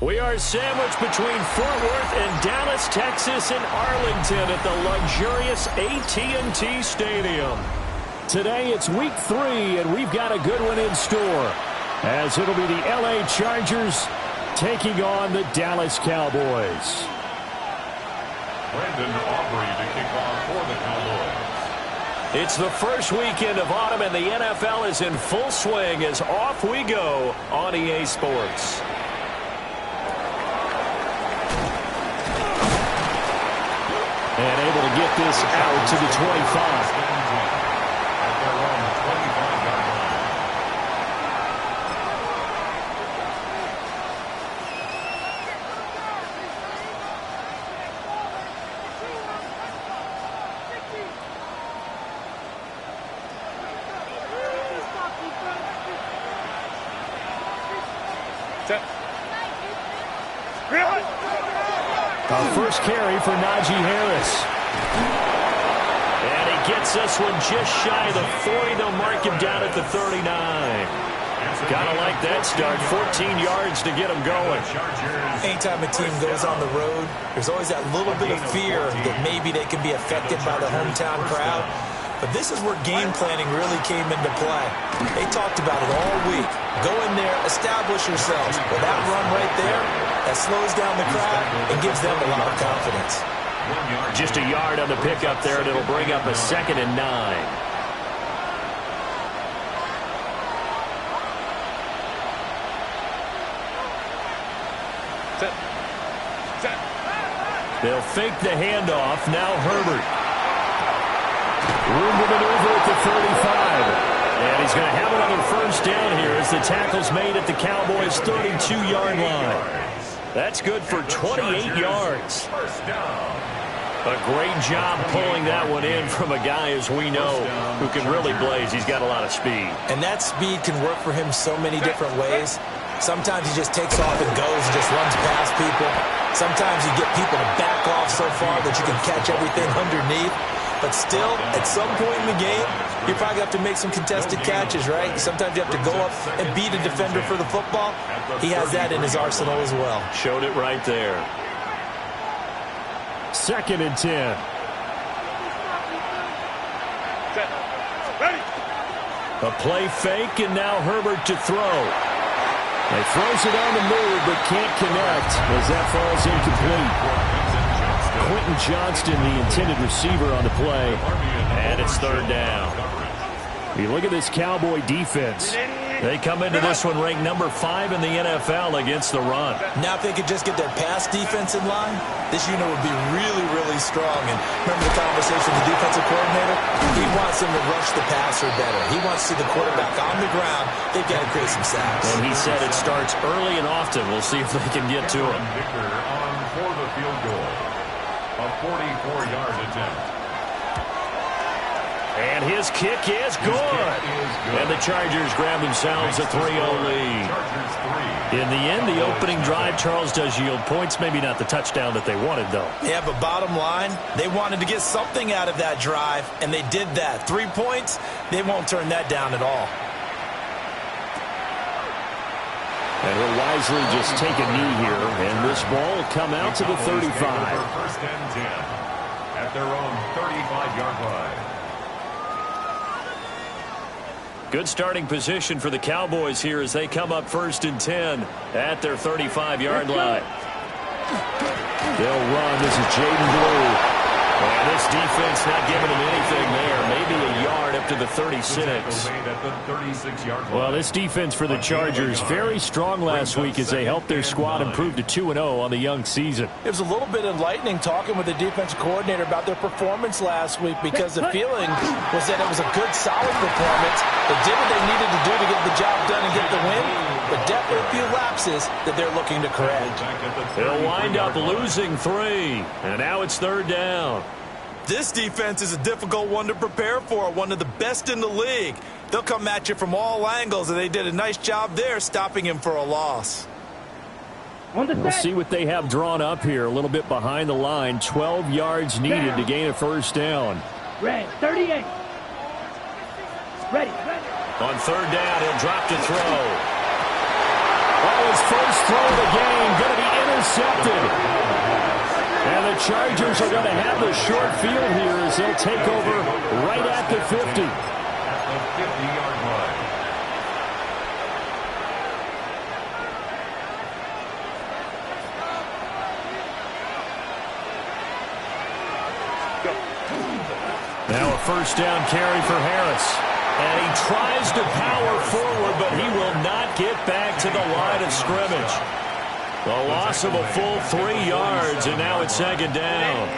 We are sandwiched between Fort Worth and Dallas, Texas, and Arlington at the luxurious AT&T Stadium. Today it's week 3, and we've got a good one in store, as it'll be the LA Chargers taking on the Dallas Cowboys. Brandon Aubrey to kick off for the Cowboys. It's the first weekend of autumn, and the NFL is in full swing as off we go on EA Sports. And able to get this out to the 25. Our first carry for Najee Harris. And he gets this one just shy of the 40. They'll mark him down at the 39. Gotta like that start. 14 yards to get him going. Anytime a team goes on the road, there's always that little bit of fear that maybe they can be affected by the hometown crowd. But this is where game planning really came into play. They talked about it all week. Go in there, establish yourselves. With that run right there, that slows down the crowd and gives them a lot of confidence. Just a yard on the pickup there, and it'll bring up a 2nd and 9. They'll fake the handoff. Now Herbert. Room to maneuver at the 35. And he's going to have another first down here as the tackle's made at the Cowboys' 32-yard line. That's good for 28 yards. A great job pulling that one in from a guy, as we know, who can really blaze. He's got a lot of speed. And that speed can work for him so many different ways. Sometimes he just takes off and goes and just runs past people. Sometimes you get people to back off so far that you can catch everything underneath. But still, at some point in the game, you probably have to make some contested catches, right? Sometimes you have to go up and beat a defender for the football. He has that in his arsenal as well. Showed it right there. 2nd and 10. A play fake, and now Herbert to throw. He throws it on the move, but can't connect as that falls incomplete. Quentin Johnston, the intended receiver on the play, and it's 3rd down. You look at this Cowboy defense. They come into this one ranked number 5 in the NFL against the run. Now if they could just get their pass defense in line, this unit would be really, really strong. And remember the conversation with the defensive coordinator? He wants them to rush the passer better. He wants to see the quarterback on the ground. They've got to create some sacks. And he said it starts early and often. We'll see if they can get to him. Victor on for the field goal. A 44-yard attempt. And his kick is good. And the Chargers grab themselves a 3-0 lead. In the end, the opening drive, Charles, does yield points. Maybe not the touchdown that they wanted, though. Yeah, but bottom line, they wanted to get something out of that drive, and they did that. 3 points, they won't turn that down at all. And he'll wisely just take a knee here, and this ball will come out to the 35. First and 10 at their own 35-yard line. Good starting position for the Cowboys here as they come up 1st and 10 at their 35-yard line. They'll run. This is Jaden Blue. And this defense not giving them anything there. Maybe a yard up to the 36. Well, this defense for the Chargers, very strong last week as they helped their squad improve to 2-0 on the young season. It was a little bit enlightening talking with the defensive coordinator about their performance last week because the feeling was that it was a good, solid performance. They did what they needed to do to get the job done and get the win, but definitely a few lapses that they're looking to correct. They'll wind up losing 3, and now it's 3rd down. This defense is a difficult one to prepare for, one of the best in the league. They'll come at you from all angles, and they did a nice job there stopping him for a loss. We'll see what they have drawn up here. A little bit behind the line. 12 yards needed to gain a first down. Red, 38. Ready. On third down, he'll drop to throw. Oh, his first throw of the game going to be intercepted. And the Chargers are going to have the short field here as they'll take over right at the 50. At the 50-yard line. Now a first down carry for Harris. And he tries to power forward, but he will not get back to the line of scrimmage. The loss of a full 3 yards, and now it's second down.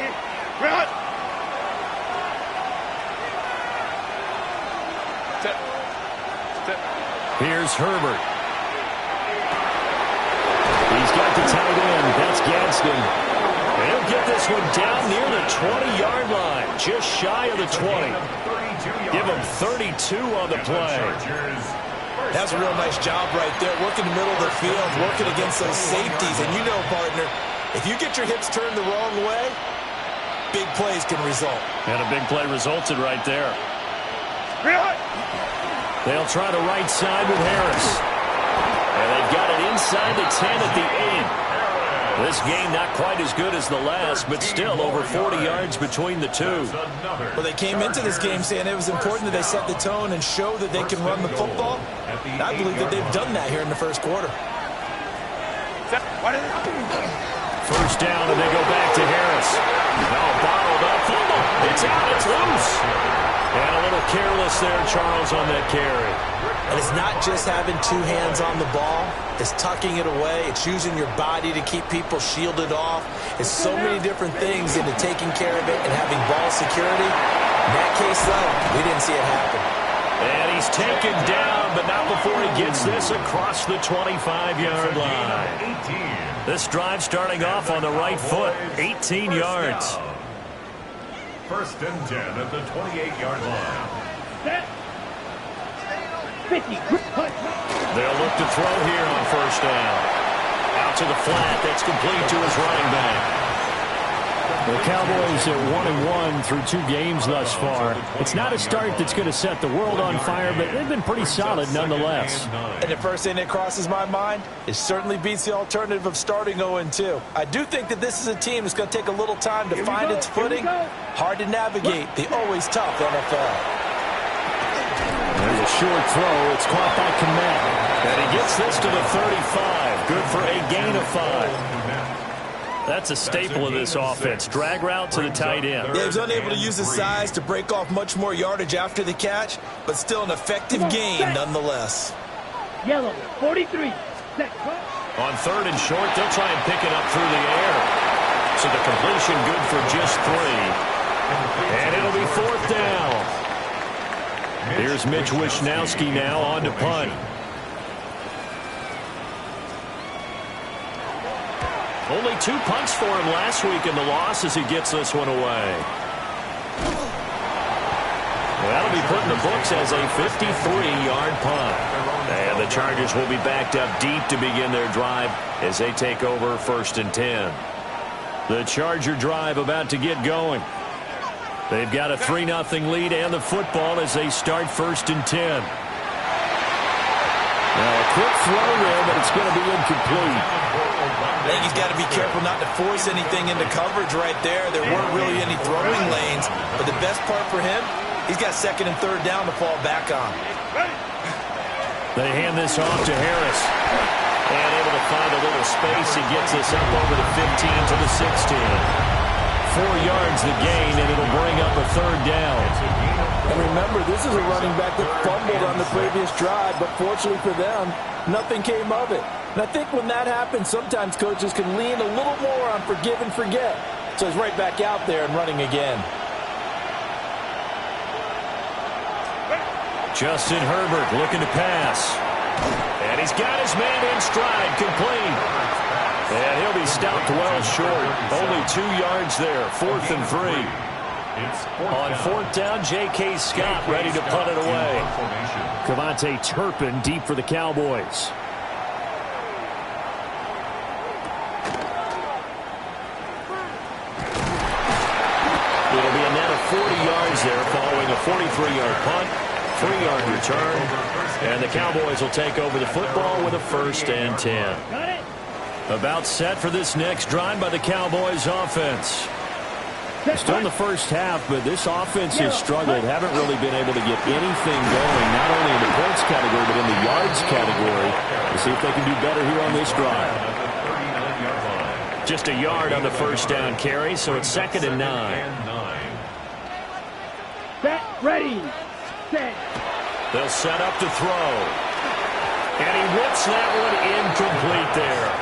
Here's Herbert. He's got the tight end. That's Gadsden. He'll get this one down near the 20-yard line, just shy of the 20. Give him 32 on the play. That's a real nice job right there, working the middle of the field, working against those safeties. And you know, partner, if you get your hips turned the wrong way, big plays can result. And a big play resulted right there. They'll try the right side with Harris. And they've got it inside the 10 at the 8. This game not quite as good as the last, but still over 40 yards between the two. Well, they came into this game saying it was important that they set the tone and show that they can run the football. And I believe that they've done that here in the first quarter. First down, and they go back to Harris. Now bottled up. Fumble. It's out. It's loose. And a little careless there, Charles, on that carry. And it's not just having two hands on the ball. It's tucking it away. It's using your body to keep people shielded off. It's so many different things into taking care of it and having ball security. In that case, though, we didn't see it happen. And he's taken down, but not before he gets this across the 25-yard line. This drive starting off on the right foot, 18 yards. First and 10 at the 28-yard line. 50. They'll look to throw here on first down. Out to the flat. That's complete to his running back. The Cowboys are 1-1 through 2 games thus far. It's not a start that's going to set the world on fire, but they've been pretty solid nonetheless. And the first thing that crosses my mind, it certainly beats the alternative of starting 0-2. I do think that this is a team that's going to take a little time to find its footing. Hard to navigate the always tough NFL. There's a short throw. It's caught by Kmet. And he gets this to the 35. Good for a gain of 5. That's a staple of this offense. Drag route to the tight end. Yeah, he was unable to use his size to break off much more yardage after the catch, but still an effective gain nonetheless. Yellow, 43. On third and short, they'll try and pick it up through the air. So the completion good for just 3. And it'll be fourth down. Here's Mitch Wishnowski now on to punt. Only 2 punts for him last week in the loss as he gets this one away. That'll be put in the books as a 53-yard punt. And the Chargers will be backed up deep to begin their drive as they take over first and 10. The Charger drive about to get going. They've got a 3-0 lead and the football as they start first and 10. Now a quick throw there, but it's going to be incomplete. I think he's got to be careful not to force anything into coverage right there. There weren't really any throwing lanes, but the best part for him, he's got second and third down to fall back on. They hand this off to Harris. And able to find a little space. He gets this up over the 15 to the 16. 4 yards the gain, and it'll bring up a third down. And remember, this is a running back that fumbled on the previous drive, but fortunately for them, nothing came of it. And I think when that happens, sometimes coaches can lean a little more on forgive and forget. So he's right back out there and running again. Justin Herbert looking to pass. And he's got his man in stride, complete. And he'll be stopped well short. Only 2 yards there, 4th and 3. On fourth down, J.K. Scott ready to punt it away. Cavante Turpin deep for the Cowboys. It'll be a net of 40 yards there following a 43-yard punt, 3-yard return, and the Cowboys will take over the football with a 1st and 10. About set for this next drive by the Cowboys offense. Still in the first half, but this offense has struggled. Haven't really been able to get anything going, not only in the points category, but in the yards category. We'll see if they can do better here on this drive. Just a yard on the first down carry, so it's 2nd and 9. Set, ready, set. They'll set up to throw. And he whips that one incomplete there.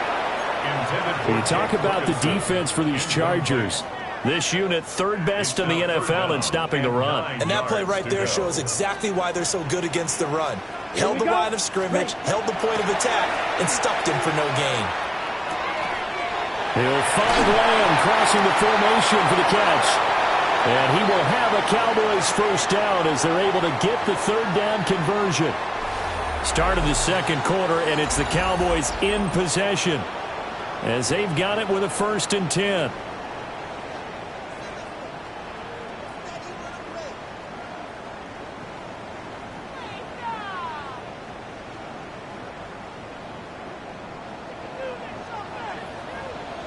When you talk about the defense for these Chargers, this unit 3rd best in the NFL in stopping the run. And that play right there shows exactly why they're so good against the run. Held the line of scrimmage, held the point of attack, and stuffed him for no gain. He'll find Lamb crossing the formation for the catch. And he will have a Cowboys 1st down as they're able to get the 3rd down conversion. Start of the 2nd quarter, and it's the Cowboys in possession as they've got it with a 1st and 10.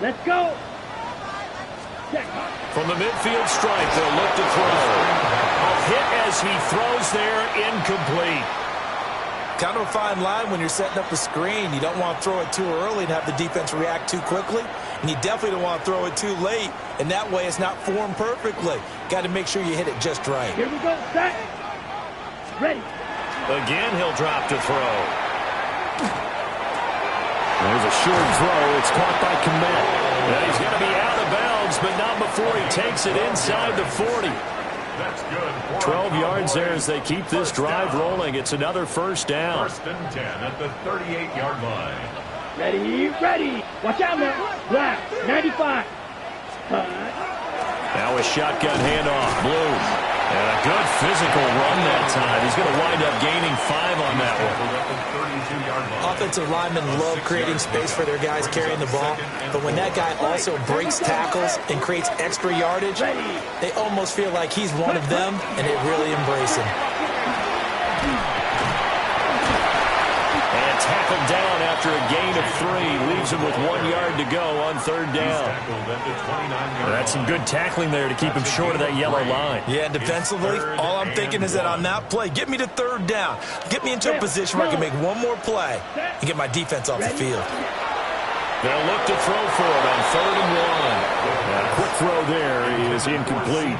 Let's go. From the midfield stripe, they'll look to throw. A hit as he throws there, incomplete. Kind of a fine line when you're setting up a screen. You don't want to throw it too early and have the defense react too quickly. And you definitely don't want to throw it too late. And that way it's not formed perfectly. Got to make sure you hit it just right. Here we go. Set. Ready. Again, he'll drop to throw. There's a short throw. It's caught by Kmet. And he's going to be out of bounds, but not before he takes it inside the 40. That's good. 12 yards there as they keep this drive rolling. It's another 1st down. 1st and 10 at the 38-yard line. Ready, ready. Watch out, man. Black, 95. Now a shotgun handoff. Blue. And a good physical run that time. He's going to wind up gaining 5 on that one. Offensive linemen love creating space for their guys carrying the ball. But when that guy also breaks tackles and creates extra yardage, they almost feel like he's one of them, and they really embrace him. And tackled down after a gain of 3. Leaves him with 1 yard to go on 3rd down. That's some good tackling there to keep him short of that yellow line. Yeah, and defensively, all I'm thinking is that on that play, get me to 3rd down. Get me into a position where I can make one more play and get my defense off the field. They'll look to throw for it on 3rd and 1. A quick throw there is incomplete.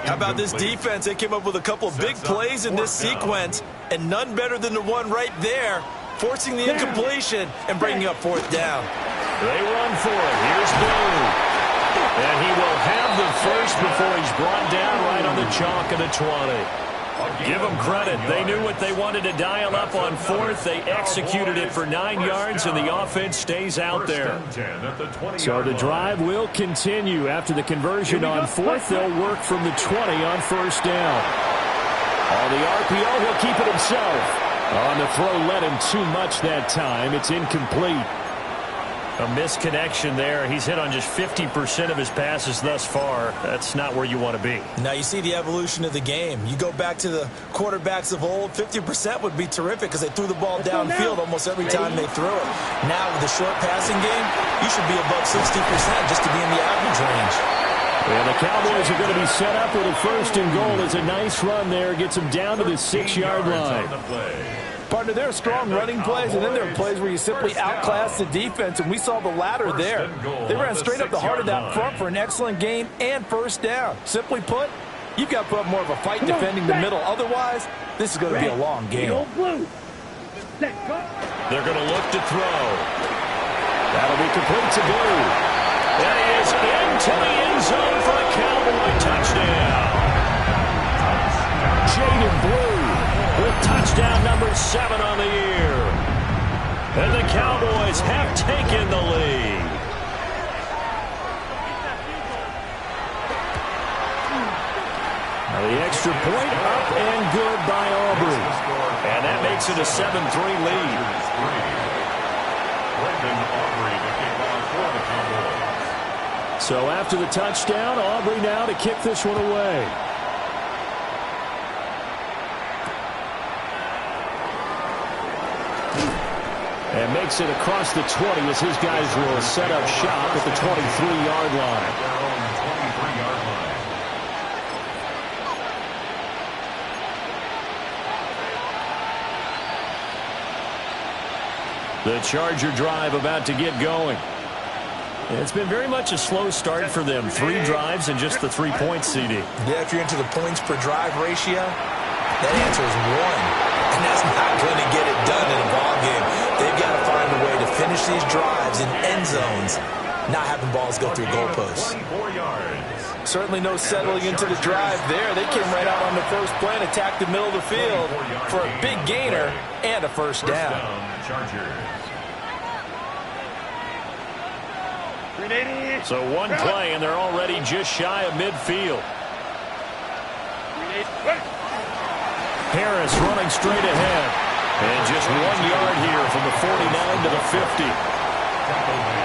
How about this defense? They came up with a couple of big plays in this sequence, and none better than the one right there, forcing the incompletion and bringing up 4th down. They run for it. Here's Blue. And he will have the first before he's brought down right on the chalk of the 20. Give them credit. They knew what they wanted to dial up on 4th. They executed it for 9 yards, and the offense stays out there. So the drive will continue. After the conversion on 4th, they'll work from the 20 on 1st down. On the RPO, he'll keep it himself. On the throw, led him too much that time. It's incomplete. A misconnection there. He's hit on just 50% of his passes thus far. That's not where you want to be. Now you see the evolution of the game. You go back to the quarterbacks of old, 50% would be terrific because they threw the ball downfield almost every time they threw it. Now with the short passing game, you should be above 60% just to be in the average range. Yeah, the Cowboys are going to be set up with a 1st and goal. As a nice run there gets them down to the 6-yard line. Partner, there are strong running plays, and then there are plays where you simply outclass the defense, and we saw the latter there. They ran straight up the heart of that front for an excellent gain and 1st down. Simply put, you've got to put up more of a fight defending the middle. Otherwise, this is going to be a long game. They're going to look to throw. That'll be complete to Blue. And he is into the end zone for a Cowboy touchdown. Jaden Blue with touchdown number 7 on the year. And the Cowboys have taken the lead. The extra point up and good by Aubrey. And that makes it a 7-3 lead. So after the touchdown, Aubrey now to kick this one away. And makes it across the 20 as his guys will set up shop at the 23-yard line. The Charger drive about to get going. It's been very much a slow start for them. 3 drives and just the 3 points, CD. Yeah, if you're into the points per drive ratio, that answer is 1. And that's not going to get it done in a ball game. They've got to find a way to finish these drives in end zones, not having balls go through goalposts. Certainly no settling into the drive there. They came right out on the first play and attacked the middle of the field for a big gainer and a first down. So one play, and they're already just shy of midfield. Harris running straight ahead. And just 1 yard here from the 49 to the 50.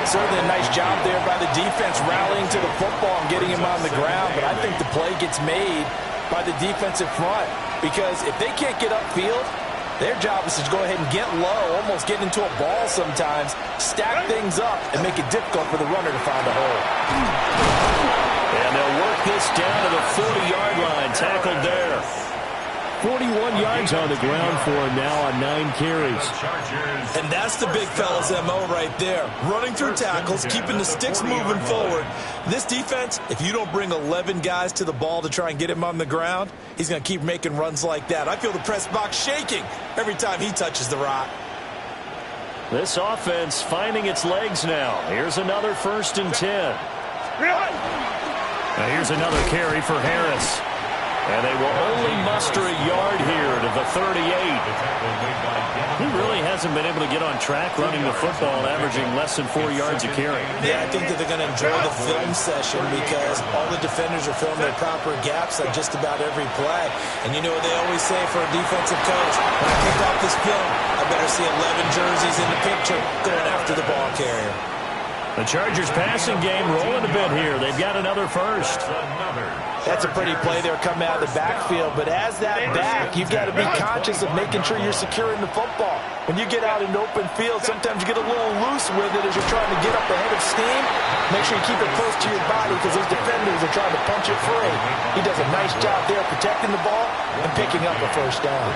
Certainly a nice job there by the defense rallying to the football and getting him on the ground. But I think the play gets made by the defensive front. Because if they can't get upfield, their job is to go ahead and get low, almost get into a ball sometimes, stack things up, and make it difficult for the runner to find a hole. And they'll work this down to the 40-yard line, tackled there. 41 yards on the ground for him now on 9 carries. And that's the big fella's MO right there. Running through tackles, keeping the sticks moving forward. This defense, if you don't bring 11 guys to the ball to try and get him on the ground, he's going to keep making runs like that. I feel the press box shaking every time he touches the rock. This offense finding its legs now. Here's another 1st and 10. Now here's another carry for Harris. And they will only muster a yard here to the 38. He really hasn't been able to get on track running the football, averaging less than 4 yards a carry. Yeah, I think that they're going to enjoy the film session because all the defenders are filming their proper gaps on just about every play. And you know what they always say for a defensive coach? When I kick off this film, I better see 11 jerseys in the picture going after the ball carrier. The Chargers passing game rolling a bit here. They've got another first. That's a pretty play there coming out of the backfield. But as that back, you've got to be conscious of making sure you're securing the football. When you get out in open field, sometimes you get a little loose with it as you're trying to get up ahead of steam. Make sure you keep it close to your body because those defenders are trying to punch it free. He does a nice job there protecting the ball and picking up a first down.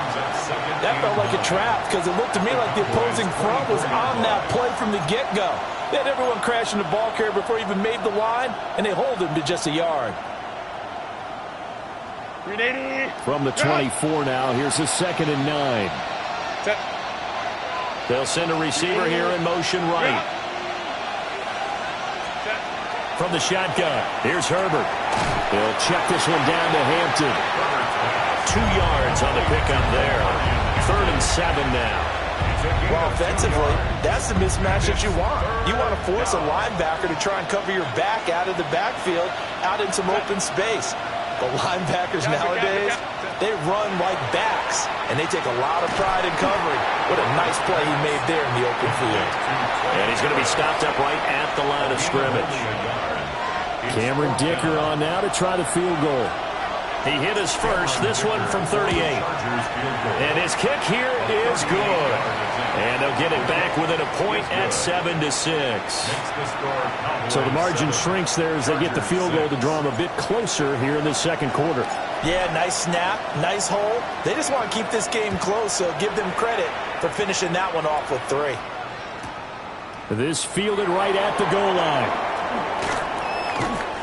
That felt like a trap because it looked to me like the opposing front was on that play from the get-go. They had everyone crashing the ball carrier before he even made the line, and they hold him to just a yard. From the 24 now, here's a 2nd and 9. They'll send a receiver here in motion right. From the shotgun, here's Herbert. They'll check this one down to Hampton. 2 yards on the pickup there. 3rd and 7 now. Well, offensively, that's the mismatch that you want. You want to force a linebacker to try and cover your back out of the backfield, out in some open space. But linebackers nowadays, they run like backs, and they take a lot of pride in covering. What a nice play he made there in the open field. And he's going to be stopped up right at the line of scrimmage. Cameron Dicker on now to try the field goal. He hit his first, this one from 38. And his kick here is good. And they'll get it back within a point at 7-6. So the margin shrinks there as they get the field goal to draw them a bit closer here in the 2nd quarter. Yeah, nice snap, nice hole. They just want to keep this game close, so give them credit for finishing that one off with 3. This fielded right at the goal line.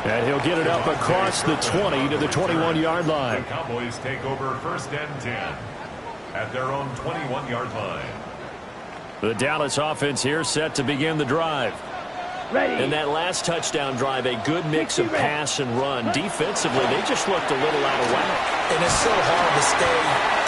And he'll get it up across the 20 to the 21-yard line. The Cowboys take over 1st and 10 at their own 21-yard line. The Dallas offense here set to begin the drive. Ready. In that last touchdown drive, a good mix of pass and run. Defensively, they just looked a little out of whack. And it's so hard to stay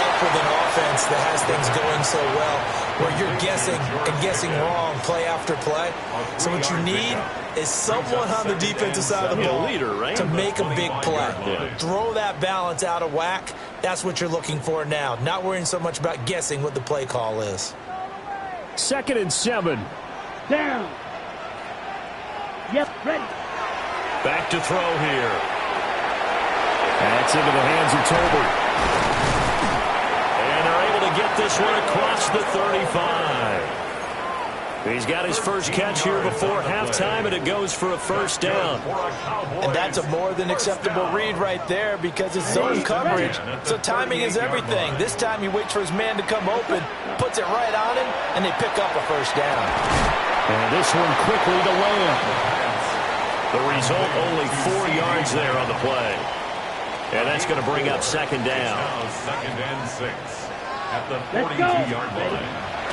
up up with an offense that has things going so well, where you're guessing and guessing wrong play after play. So what you need is someone on the defensive side of the ball to make a big play. Throw that balance out of whack. That's what you're looking for now. Not worrying so much about guessing what the play call is. 2nd and 7. Down. Yep, ready. Back to throw here. That's into the hands of Tolbert. And they're able to get this one across the 35. He's got his first catch here before halftime, and it goes for a first down. And that's a more than acceptable read right there because it's zone coverage. So timing is everything. This time he waits for his man to come open, puts it right on him, and they pick up a first down. And this one quickly to Lamb. The result, only 4 yards there on the play. And that's going to bring up 2nd down. 2nd and 6 at the 42-yard line.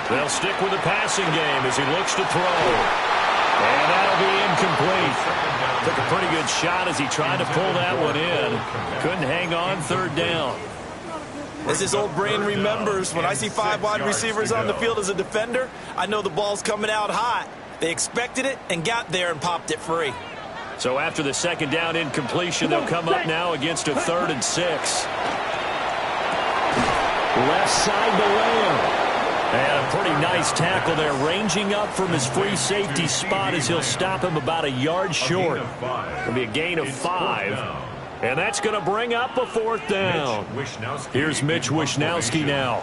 They'll stick with the passing game as he looks to throw. And that'll be incomplete. Took a pretty good shot as he tried to pull that one in. Couldn't hang on, 3rd down. As his old brain remembers, when I see 5 wide receivers on the field as a defender, I know the ball's coming out hot. They expected it and got there and popped it free. So after the 2nd down incompletion, they'll come up now against a 3rd and 6. Left side to Lamb. And a pretty nice tackle there, ranging up from his free safety spot as he'll stop him about a yard short. It'll be a gain of 5. And that's going to bring up a 4th down. Here's Mitch Wishnowsky now.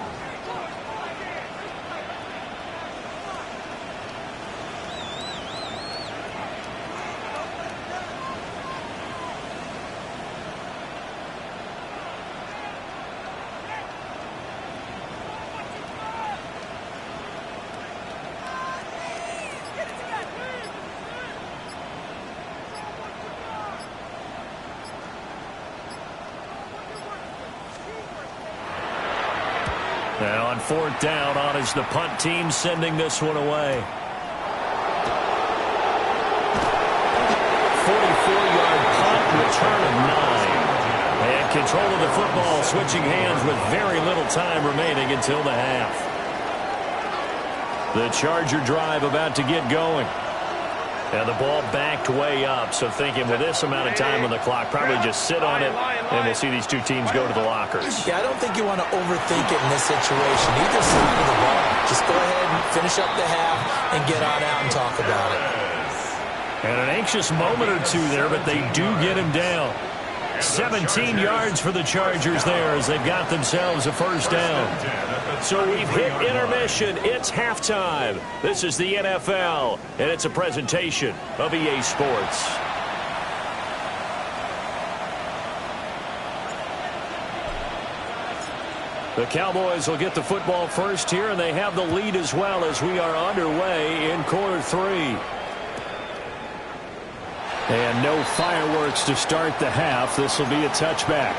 Now on 4th down, on is the punt team sending this one away. 44-yard punt, return of 9. And control of the football, switching hands with very little time remaining until the half. The Charger drive about to get going. And the ball backed way up, so thinking with this amount of time on the clock, probably just sit on it, and we'll see these two teams go to the lockers. Yeah, I don't think you want to overthink it in this situation. Either side of the ball. Just go ahead and finish up the half and get on out and talk about it. And an anxious moment or two there, but they do get him down. 17 yards for the Chargers there as they've got themselves a first down. So we've hit intermission. It's halftime. This is the NFL, and it's a presentation of EA Sports. The Cowboys will get the football first here, and they have the lead as well as we are underway in quarter 3. And no fireworks to start the half. This will be a touchback.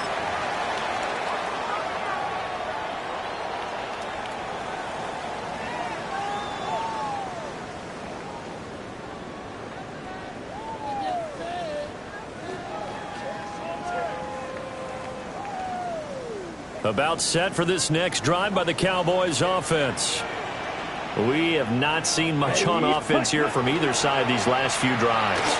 About set for this next drive by the Cowboys offense. We have not seen much on offense here from either side these last few drives.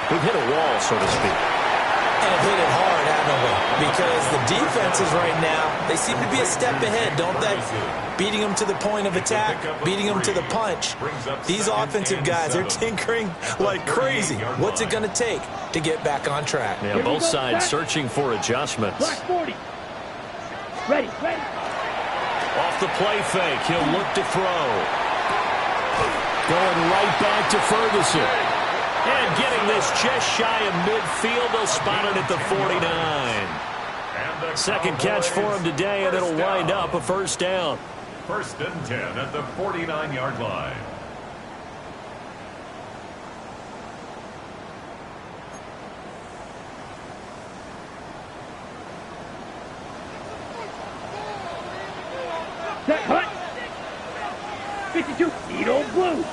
We've hit a wall, so to speak. And have hit it hard, haven't we? Because the defenses right now, they seem to be a step ahead, don't they? Beating them to the point of attack, beating them to the punch. These offensive guys, they're tinkering like crazy. What's it going to take to get back on track? Yeah, both sides searching for adjustments. Black 40. Ready. Off the play fake, he'll look to throw. Going right back to Ferguson. And getting this just shy of midfield, they'll spot it at the 49. Second catch for him today, and it'll wind up a first down. 1st and 10 at the 49-yard line. Set, hut. 52. Edo blue.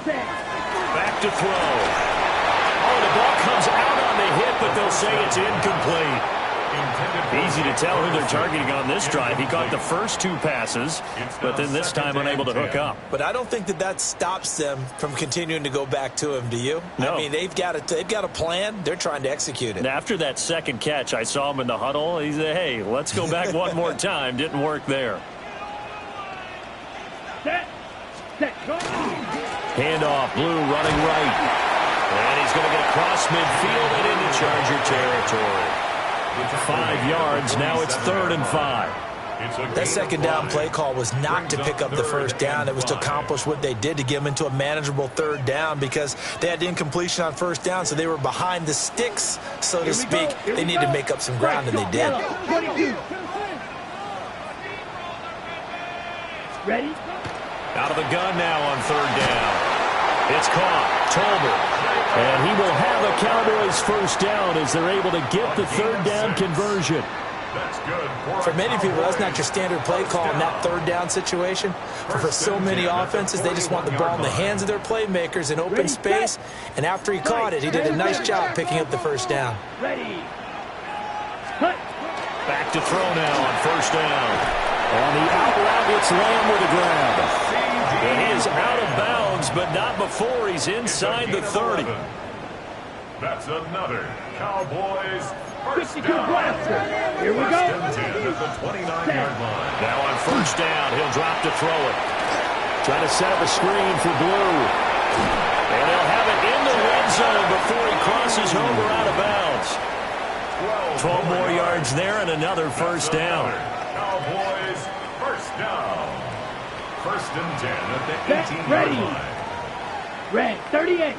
Set. Back to throw. Oh, the ball comes out on the hit, but they'll say it's incomplete. Easy to tell who they're targeting on this drive. He caught the first 2 passes, but then this time unable to hook up. But I don't think that stops them from continuing to go back to him, do you? No. I mean, they've got a plan. They're trying to execute it. And after that second catch, I saw him in the huddle. He said, hey, let's go back one more time. Didn't work there. Handoff, Blue running right. And he's going to get across midfield and into Charger territory. 5 yards, now it's 3rd and 5. That second down play call was not to pick up the first down. It was to accomplish what they did, to get them into a manageable 3rd down, because they had incompletion on first down, so they were behind the sticks, so to speak. They needed to make up some ground, and they did. Ready? Out of the gun now on 3rd down. It's caught. Tolbert. And he will have a Cowboys first down as they're able to get the 3rd down conversion. For many people, that's not your standard play call in that 3rd down situation. But for so many offenses, they just want the ball in the hands of their playmakers in open space. And after he caught it, he did a nice job picking up the first down. Ready. Back to throw now on 1st down. On the out route, it's Lamb with a grab. And he is out of bounds, but not before he's inside the 30. That's another Cowboys first 52 down. blaster. Here we go. First and 10 at the 29-yard line. Now on 1st down, he'll drop to throw it. Trying to set up a screen for Blue. And he'll have it in the red zone before he crosses over out of bounds. 12 more yards there and another first down. Cowboys first down. 1st and 10 at the Set, 18-yard ready. line. Red 38.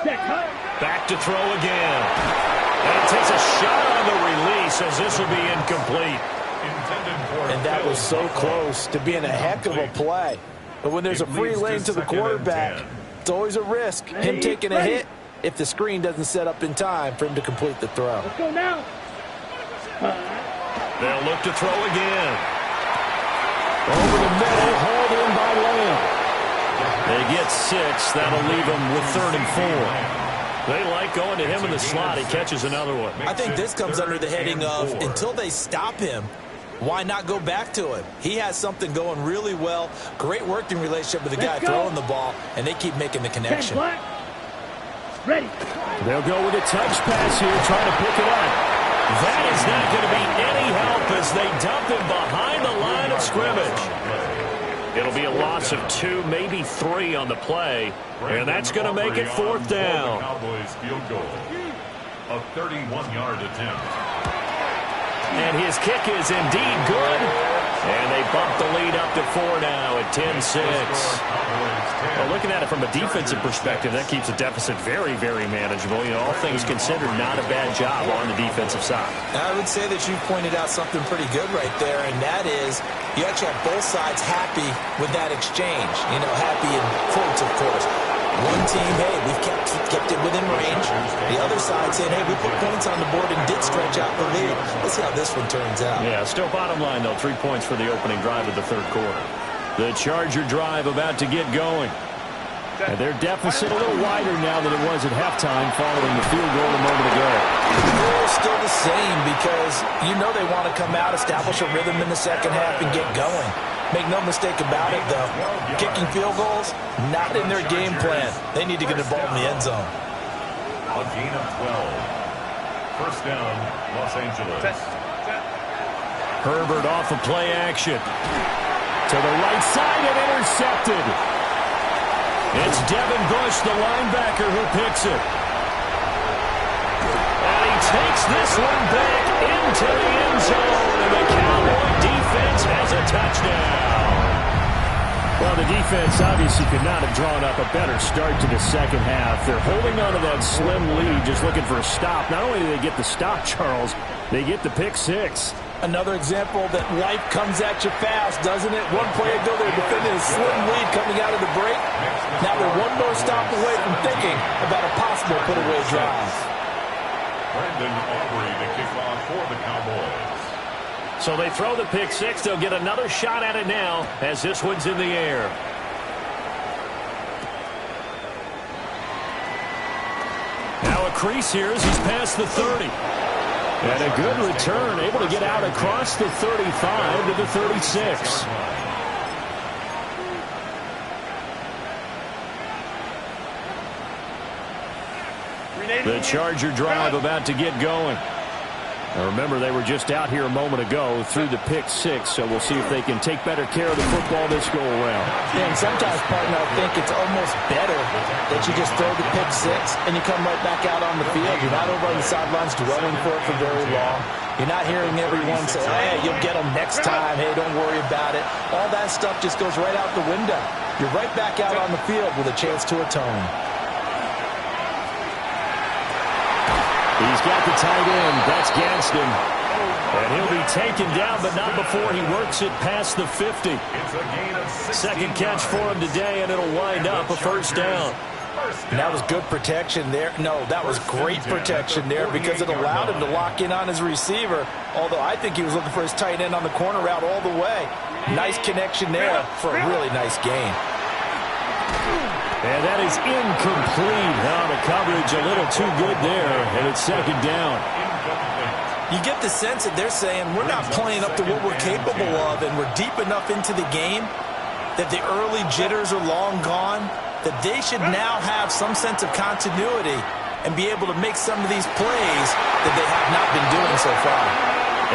Set, cut. Back to throw again. And he takes a shot on the release as this will be incomplete. And that was so close to being a heck of a play. But when there's a free lane to the quarterback, it's always a risk. Him taking a hit if the screen doesn't set up in time for him to complete the throw. Let's go now. They'll look to throw again. Over the middle, hauled in by Lamb. They get 6. That'll leave them with 3rd and 4. They like going to him in the slot. He catches another one. I think this comes under the heading of, until they stop him, why not go back to him? He has something going really well, great working relationship with the guy throwing the ball, and they keep making the connection. Ready. They'll go with a touch pass here, trying to pick it up. That is not going to be any help as they dump him behind the line of scrimmage. It'll be a loss of 2, maybe 3 on the play, and that's going to make it 4th down. Cowboys field goal. A 31-yard attempt. And his kick is indeed good. And they bump the lead up to 4 now at 10-6. Well, looking at it from a defensive perspective, that keeps the deficit very, very manageable. You know, all things considered, not a bad job on the defensive side. Now, I would say that you pointed out something pretty good right there, and that is you actually have both sides happy with that exchange. You know, happy in quotes, of course. One team, hey, we've kept it within range. The other side saying, hey, we put points on the board and did stretch out the lead. Let's see how this one turns out. Yeah, still bottom line, though, 3 points for the opening drive of the 3rd quarter. The Charger drive about to get going. And their deficit a little wider now than it was at halftime following the field goal a moment ago. The goal is still the same because you know they want to come out, establish a rhythm in the second half, and get going. Make no mistake about it, though. Kicking field goals, not in their game plan. They need to get the ball in the end zone. A gain of 12. First down, Los Angeles. Herbert off of play action. To the right side and intercepted. It's Devin Bush, the linebacker, who picks it. And he takes this one back into the end zone, and the Cowboy defense has a touchdown. Well, the defense obviously could not have drawn up a better start to the second half. They're holding on to that slim lead, just looking for a stop. Not only do they get the stop, Charles, they get the pick 6. Another example that life comes at you fast, doesn't it? One play ago, they were defending a slim lead coming out of the break. Now they're one more stop away from thinking about a possible put-away drive. Brandon Aubrey to kick off for the Cowboys. So they throw the pick 6. They'll get another shot at it now as this one's in the air. crease here as he's past the 30. And a good return, able to get out across the 35 to the 36. The Charger drive about to get going. Now remember, they were just out here a moment ago through the pick six, so we'll see if they can take better care of the football this go-around. Yeah, and sometimes, partner, I think it's almost better that you just throw the pick six and you come right back out on the field. You're not over on the sidelines dwelling for it for very long. You're not hearing everyone say, hey, you'll get them next time. Hey, don't worry about it. All that stuff just goes right out the window. You're right back out on the field with a chance to atone. He's got the tight end. That's Gadsden. And he'll be taken down, but not before he works it past the 50. Second catch for him today, and it'll wind up a first down. And that was good protection there. No, that was great protection there because it allowed him to lock in on his receiver, although I think he was looking for his tight end on the corner route all the way. Nice connection there for a really nice gain. And that is incomplete. Now the coverage a little too good there, and it's second down. You get the sense that they're saying we're not playing up to what we're capable of, and we're deep enough into the game that the early jitters are long gone, that they should now have some sense of continuity and be able to make some of these plays that they have not been doing so far.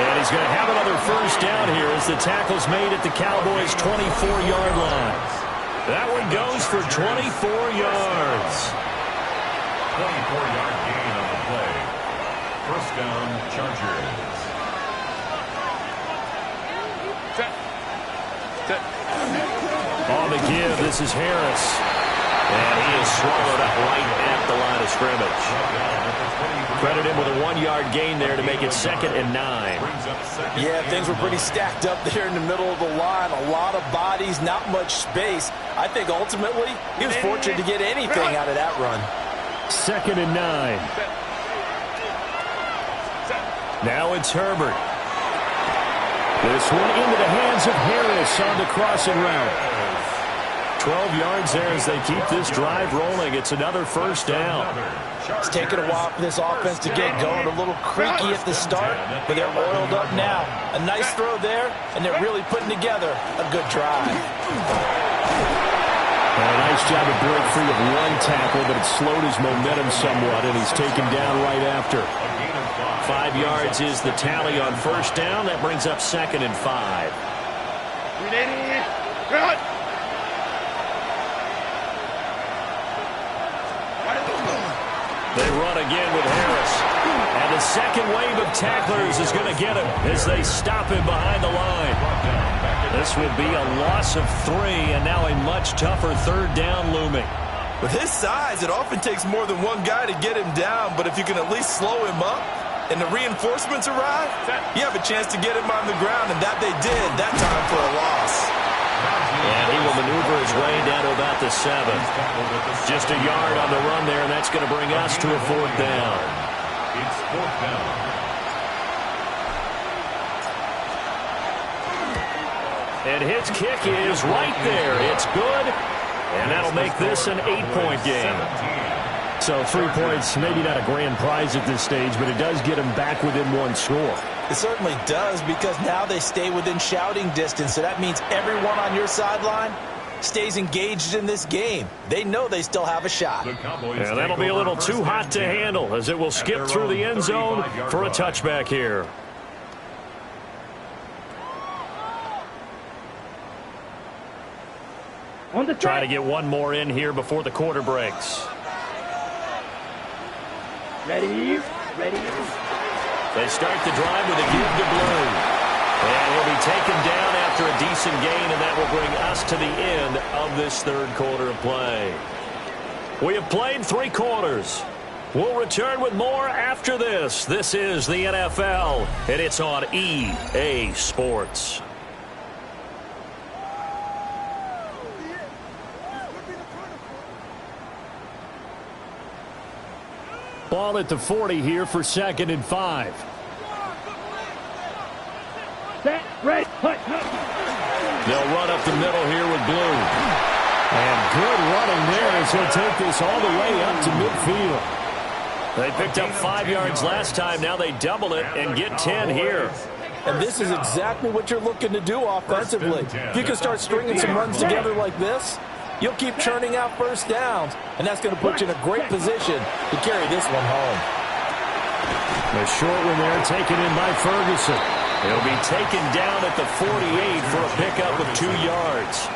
And he's going to have another first down here as the tackle's made at the Cowboys' 24-yard line. That one goes for 24 yards. 24-yard gain on the play. First down, Chargers. On the give, this is Harris. And he is swallowed up right at the line of scrimmage. Credit him with a 1-yard gain there to make it 2nd and 9. Yeah, things were pretty stacked up there in the middle of the line. A lot of bodies, not much space. I think ultimately he was fortunate to get anything out of that run. 2nd and 9. Now it's Herbert. This one into the hands of Harris on the crossing route. 12 yards there as they keep this drive rolling. It's another first down. It's taken a while for this offense to get going. A little creaky at the start, but they're oiled up now. A nice throw there, and they're really putting together a good drive. And a nice job to break free of one tackle, but it slowed his momentum somewhat, and he's taken down right after. 5 yards is the tally on first down. That brings up 2nd and 5. They run again with Harris. And the second wave of tacklers is going to get him as they stop him behind the line. This will be a loss of 3, and now a much tougher third down looming. With his size, it often takes more than one guy to get him down, but if you can at least slow him up and the reinforcements arrive, you have a chance to get him on the ground, and that they did that time for a loss. And he will maneuver his way down to about the 7. Just a yard on the run there, and that's going to bring us to a 4th down. It's 4th down. And his kick is right there. It's good, and that'll make this an 8-point game. So 3 points, maybe not a grand prize at this stage, but it does get them back within one score. It certainly does, because now they stay within shouting distance, so that means everyone on your sideline stays engaged in this game. They know they still have a shot. Yeah, that'll be a little too hot to handle as it will skip through the end zone for a touchback here. Try to get one more in here before the quarter breaks. Ready? They start the drive with a give to Blue. And he'll be taken down after a decent gain, and that will bring us to the end of this third quarter of play. We have played 3 quarters. We'll return with more after this. This is the NFL, and it's on EA Sports. Ball at the 40 here for 2nd and 5. Set, ready, push. They'll run up the middle here with Blue. And good running there as he'll take this all the way up to midfield. They picked up 5 yards last time. Now they double it and get 10 here. And this is exactly what you're looking to do offensively. If you can start stringing some runs together like this, you'll keep churning out first downs, and that's going to put you in a great position to carry this one home. The short one there taken in by Ferguson. He'll be taken down at the 48 for a pickup of 2 yards.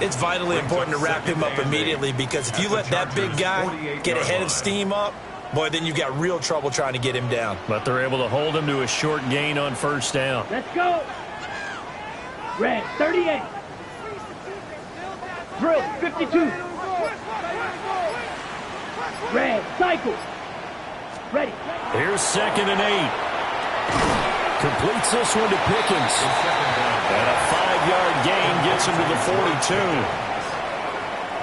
It's vitally important to wrap him up immediately, because if you let that big guy get a head of steam up, boy, then you've got real trouble trying to get him down. But they're able to hold him to a short gain on first down. Let's go. Red, 38. Drill, 52. Red, cycle. Ready. Here's 2nd and 8. Completes this one to Pickens. And a 5-yard gain gets him to the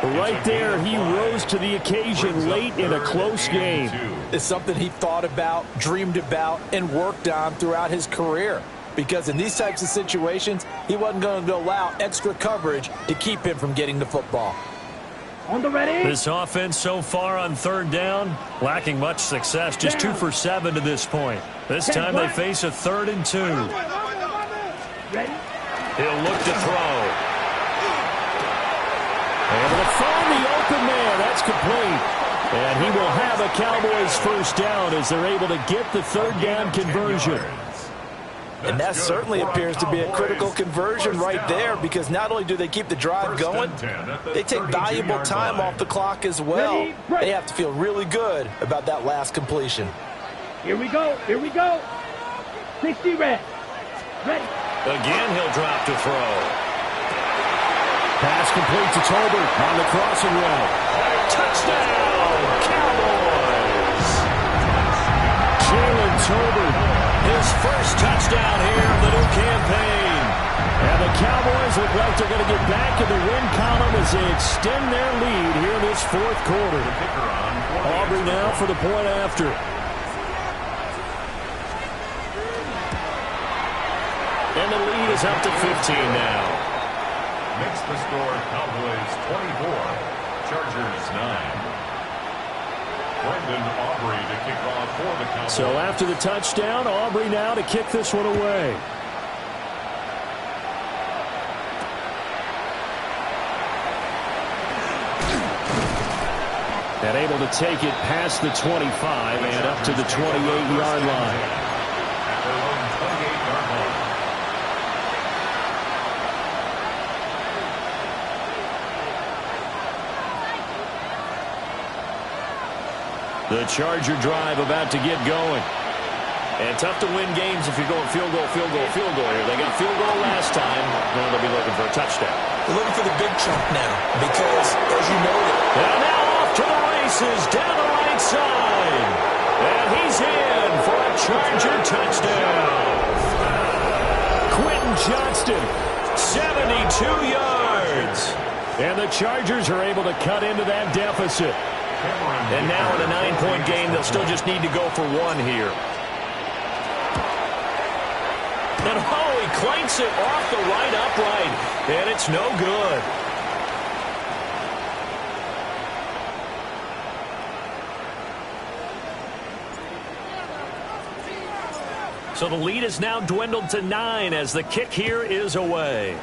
42. Right there, he rose to the occasion late in a close game. It's something he thought about, dreamed about, and worked on throughout his career. Because in these types of situations, he wasn't going to allow extra coverage to keep him from getting the football. On the ready. This offense so far on 3rd down, lacking much success. Just 2 for 7 to this point. This time they face a 3rd and 2. Ready. He'll look to throw. Able to find the open man. That's complete. And he will have a Cowboys first down as they're able to get the 3rd down conversion. And that certainly appears to be a critical conversion right there, because not only do they keep the drive going, they take valuable time off the clock as well. They have to feel really good about that last completion. Here we go. Here we go. 60 red. Ready. Again, he'll drop to throw. Pass complete to Tolbert on the crossing route. Touchdown, Cowboys! Jalen Tolbert. His first touchdown here of the new campaign. And the Cowboys look like they're going to get back in the win column as they extend their lead here in this 4th quarter. Aubrey now for the point after. And the lead is up to 15 now. Makes the score Cowboys 24, Chargers 9. Brendan Aubrey to kick off for the Cowboys. So after the touchdown, Aubrey now to kick this one away. And able to take it past the 25 and up to the 28-yard line. At their own 28-yard line. The Charger drive about to get going. And tough to win games if you're going field goal, field goal, field goal here. They got field goal last time. Now they'll be looking for a touchdown. They're looking for the big chunk now, because, as you noted, And now off to the races down the right side. And he's in for a Charger touchdown. Quentin Johnston. 72 yards. And the Chargers are able to cut into that deficit. And now in a 9-point game, they'll still just need to go for 1 here. And he clanks it off the right upright. And it's no good. So the lead is now dwindled to 9 as the kick here is away.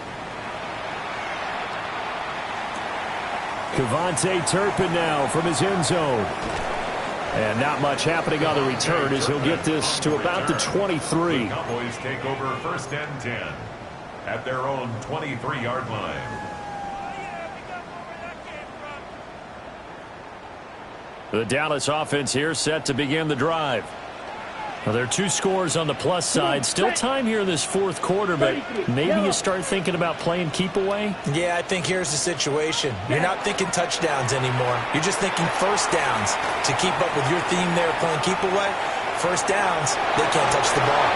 Kevontae Turpin now from his end zone. And not much happening on the return as he'll get this to about the 23. The Cowboys take over 1st and 10 at their own 23-yard line. The Dallas offense here set to begin the drive. Well, there are 2 scores on the plus side. Still time here in this 4th quarter, but maybe you start thinking about playing keep away? yeah, I think here's the situation. You're not thinking touchdowns anymore. You're just thinking first downs. To keep up with your theme there, playing keep away, first downs, they can't touch the ball.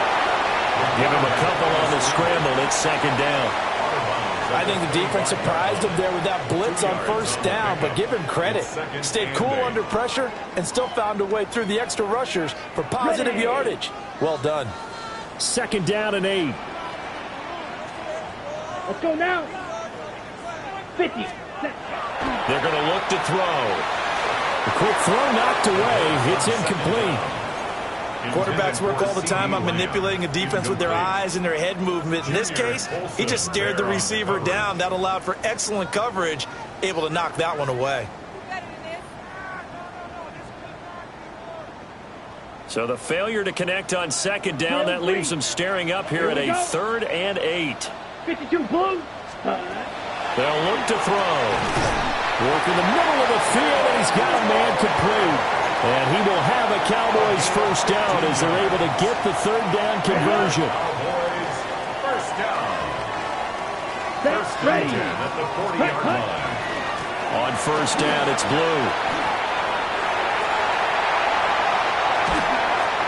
Give him a couple on the scramble. It's 2nd down. I think the defense surprised him there with that blitz on first down, but give him credit. Stayed cool under pressure and still found a way through the extra rushers for positive yardage. Well done. 2nd down and 8. Let's go now. 50. They're going to look to throw. The quick throw knocked away. It's incomplete. Quarterbacks work all the time on manipulating a defense with their eyes and their head movement. In this case, he just stared the receiver down. That allowed for excellent coverage, able to knock that one away. So the failure to connect on second down, that leaves them staring up here at a 3rd and 8. 52 blue. They'll look to throw. Work in the middle of the field, and he's got a man complete. And he will have a Cowboys first down as they're able to get the 3rd down conversion. Cowboys first down. That's ready. At the 40-yard line. On first down, it's Blue.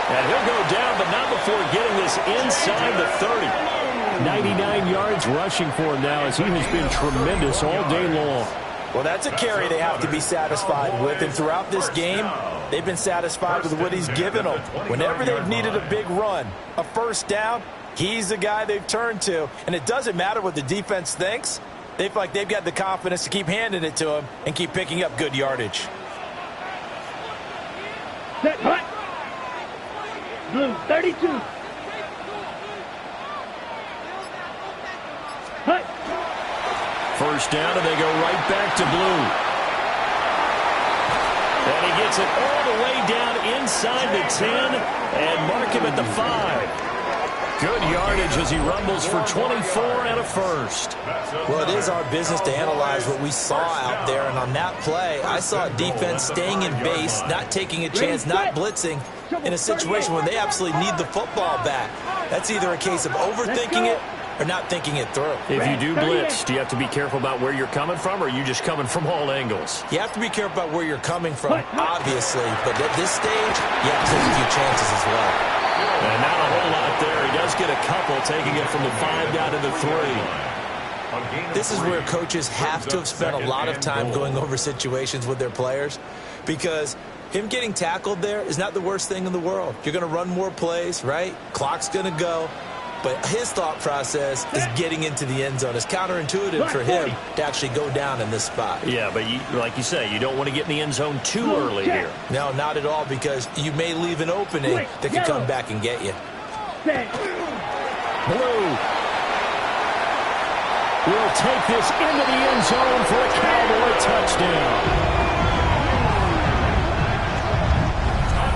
And he'll go down, but not before getting this inside the 30. 99 yards rushing for him now as he has been tremendous all day long. Well, that's a carry they have to be satisfied with. And throughout this game, they've been satisfied with what he's given them. Whenever they've needed a big run, a first down, he's the guy they've turned to. And it doesn't matter what the defense thinks. They feel like they've got the confidence to keep handing it to him and keep picking up good yardage. Set, hut. Blue, 32. Hut. First down, and they go right back to Blue. And he gets it all the way down inside the 10 and mark him at the 5. Good yardage as he rumbles for 24 and a first. Well, it is our business to analyze what we saw out there. And on that play, I saw a defense staying in base, not taking a chance, not blitzing in a situation where they absolutely need the football back. That's either a case of overthinking it or not thinking it through. If you do blitz, do you have to be careful about where you're coming from, or are you just coming from all angles? You have to be careful about where you're coming from, obviously. But at this stage, you have to take a few chances as well. And not a whole lot there. He does get a couple, taking it from the 5 down to the 3. This is where coaches have to have spent a lot of time going over situations with their players, because him getting tackled there is not the worst thing in the world. You're going to run more plays, right? Clock's going to go. But his thought process is getting into the end zone. It's counterintuitive for him to actually go down in this spot. Yeah, but like you say, you don't want to get in the end zone too early here. No, not at all, because you may leave an opening that could come back and get you. Blue will take this into the end zone for a Cowboy touchdown.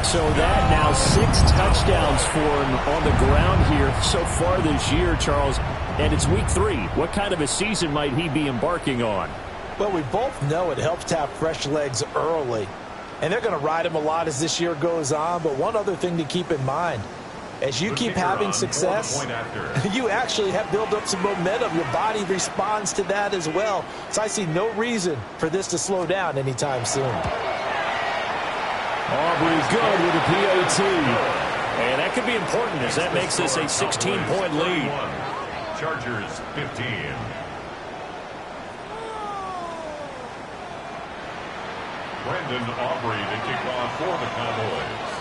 So that now 6 touchdowns for him on the ground here so far this year, Charles. And it's week 3. What kind of a season might he be embarking on? Well, we both know it helps to have fresh legs early. And they're going to ride him a lot as this year goes on. But one other thing to keep in mind, as you keep having success, you actually have built up some momentum. Your body responds to that as well. So I see no reason for this to slow down anytime soon. Aubrey good with a PAT. And that could be important as that makes this a 16-point lead. Chargers 15. Brendan Aubrey to kick off for the Cowboys.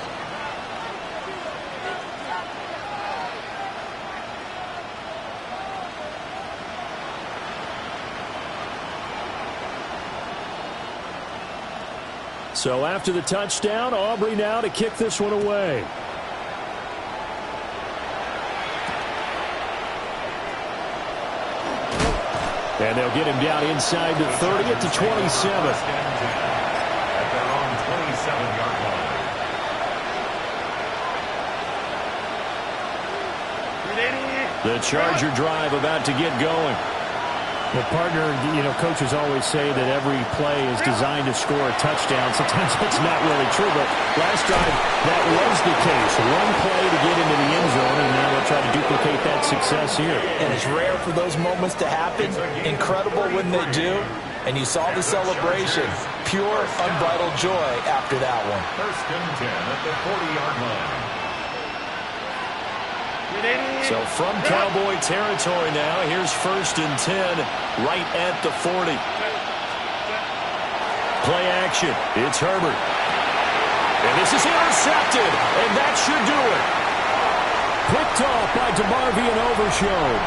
So after the touchdown, Aubrey now to kick this one away. And they'll get him down inside the 30 at the 27. At their own 27-yard line. The Charger drive about to get going. Well, partner, coaches always say that every play is designed to score a touchdown. Sometimes that's not really true, but last drive, that was the case. One play to get into the end zone, and now they'll try to duplicate that success here. And it's rare for those moments to happen. Incredible when they do. And you saw the celebration. Pure, unbridled joy after that one. First and 10 at the 40-yard line. So from Cowboy territory now, here's first and 10 right at the 40. Play action. It's Herbert. And this is intercepted, and that should do it. Picked off by DeMarvion Overshown.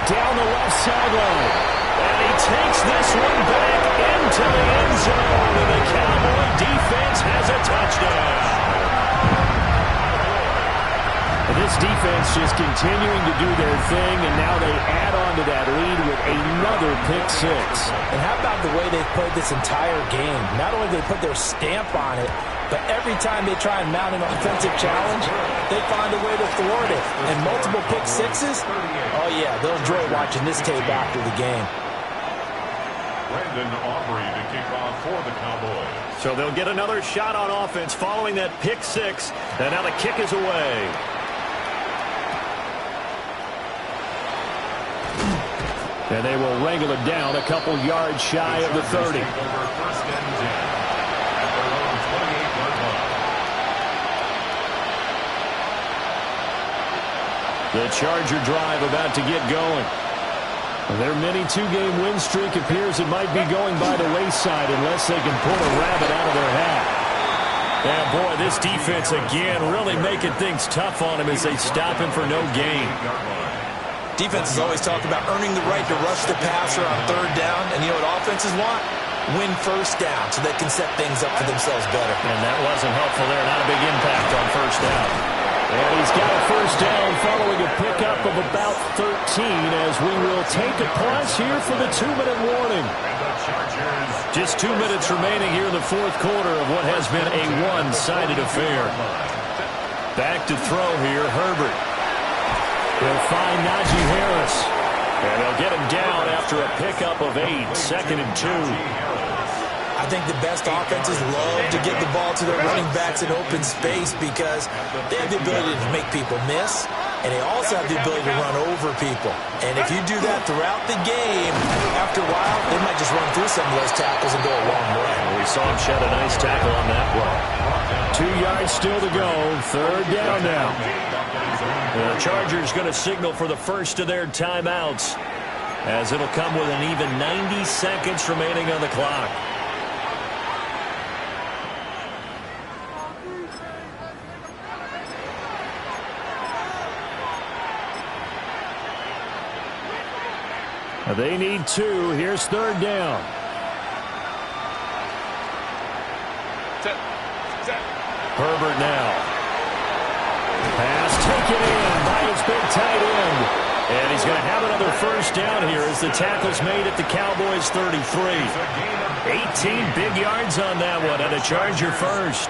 Down the left sideline. And he takes this one back into into the end zone, and the Cowboy defense has a touchdown. This defense just continuing to do their thing, and now they add on to that lead with another pick six. And how about the way they've played this entire game? Not only do they put their stamp on it, but every time they try and mount an offensive challenge, they find a way to thwart it. And multiple pick sixes? Oh, yeah, they'll enjoy watching this tape after the game. Brandon Aubrey to kick off for the Cowboys. So they'll get another shot on offense following that pick six, and now the kick is away. And they will wrangle it down a couple yards shy of the 30. Take over first and 10 at their own 28-yard line. The Charger drive about to get going. Their mini two-game win streak appears it might be going by the wayside unless they can pull a rabbit out of their hat. Yeah, boy, this defense again really making things tough on him as they stop him for no gain. Defenses always talk about earning the right to rush the passer on third down. And you know what offenses want? Win first down so they can set things up for themselves better. And that wasn't helpful there. Not a big impact on first down. And he's got a first down following a pickup of about 13 as we will take a pause here for the 2-minute warning. Just 2 minutes remaining here in the fourth quarter of what has been a one-sided affair. Back to throw here, Herbert. They'll find Najee Harris. And they'll get him down after a pickup of 8, 2nd and 2. I think the best offenses love to get the ball to their running backs in open space because they have the ability to make people miss, and they also have the ability to run over people. And if you do that throughout the game, after a while, they might just run through some of those tackles and go a long way. We saw him shed a nice tackle on that play. 2 yards still to go. Third down now. The Chargers going to signal for the first of their timeouts as it'll come with an even 90 seconds remaining on the clock. They need 2. Here's third down. Herbert now. Pass taken in by his big tight end. And he's going to have another first down here as the tackle's made at the Cowboys 33. 18 big yards on that one, and a Charger first.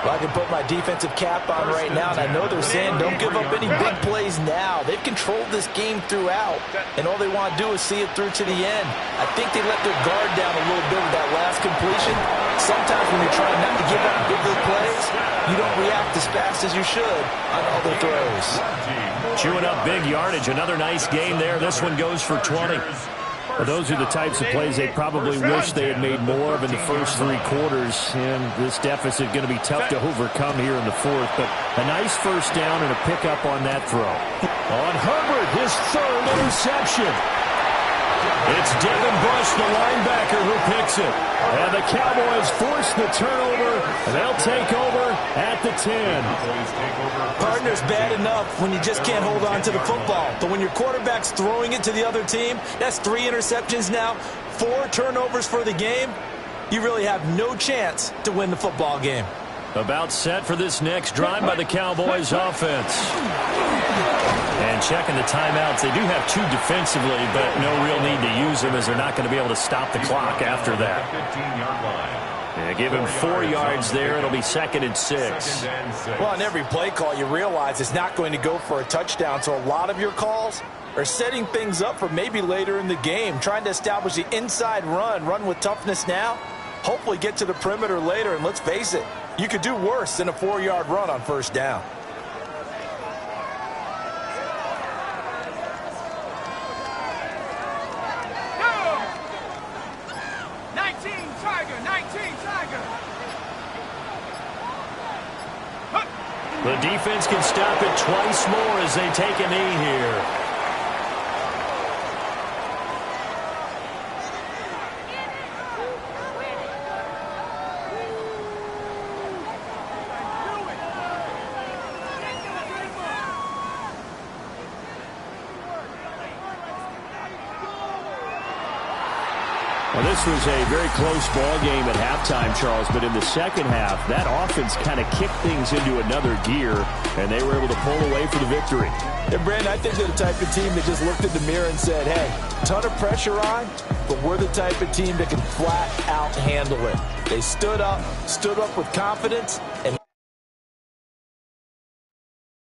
Well, I can put my defensive cap on right now, and I know they're saying don't give up any big plays now. They've controlled this game throughout, and all they want to do is see it through to the end. I think they let their guard down a little bit with that last completion. Sometimes when you're trying not to give up big plays, you don't react as fast as you should on other throws. Chewing up big yardage. Another nice game there. This one goes for 20. Well, those are the types of plays they probably wish they had made more of in the first 3 quarters. And this deficit going to be tough to overcome here in the fourth. But a nice first down and a pickup on that throw. On Herbert, his 3rd interception. It's Devin Bush, the linebacker, who picks it. And the Cowboys force the turnover, and they'll take over at the 10. Partner's bad enough when you just can't hold on to the football. But when your quarterback's throwing it to the other team, that's 3 interceptions now, 4 turnovers for the game. You really have no chance to win the football game. About set for this next drive by the Cowboys offense. And checking the timeouts. They do have 2 defensively, but no real need to use them as they're not going to be able to stop the clock after that. 15-yard line. Yeah, give him 4 yards there. It'll be 2nd and 6. Well, on every play call, you realize it's not going to go for a touchdown. So a lot of your calls are setting things up for maybe later in the game, trying to establish the inside run with toughness now, hopefully get to the perimeter later. And let's face it, you could do worse than a 4-yard run on first down. The defense can stop it twice more as they take a knee here. Well, this was a very close ball game at halftime, Charles, but in the second half, that offense kind of kicked things into another gear, and they were able to pull away for the victory. And, Brandon, I think they're the type of team that just looked in the mirror and said, hey, ton of pressure on, but we're the type of team that can flat out handle it. They stood up with confidence, and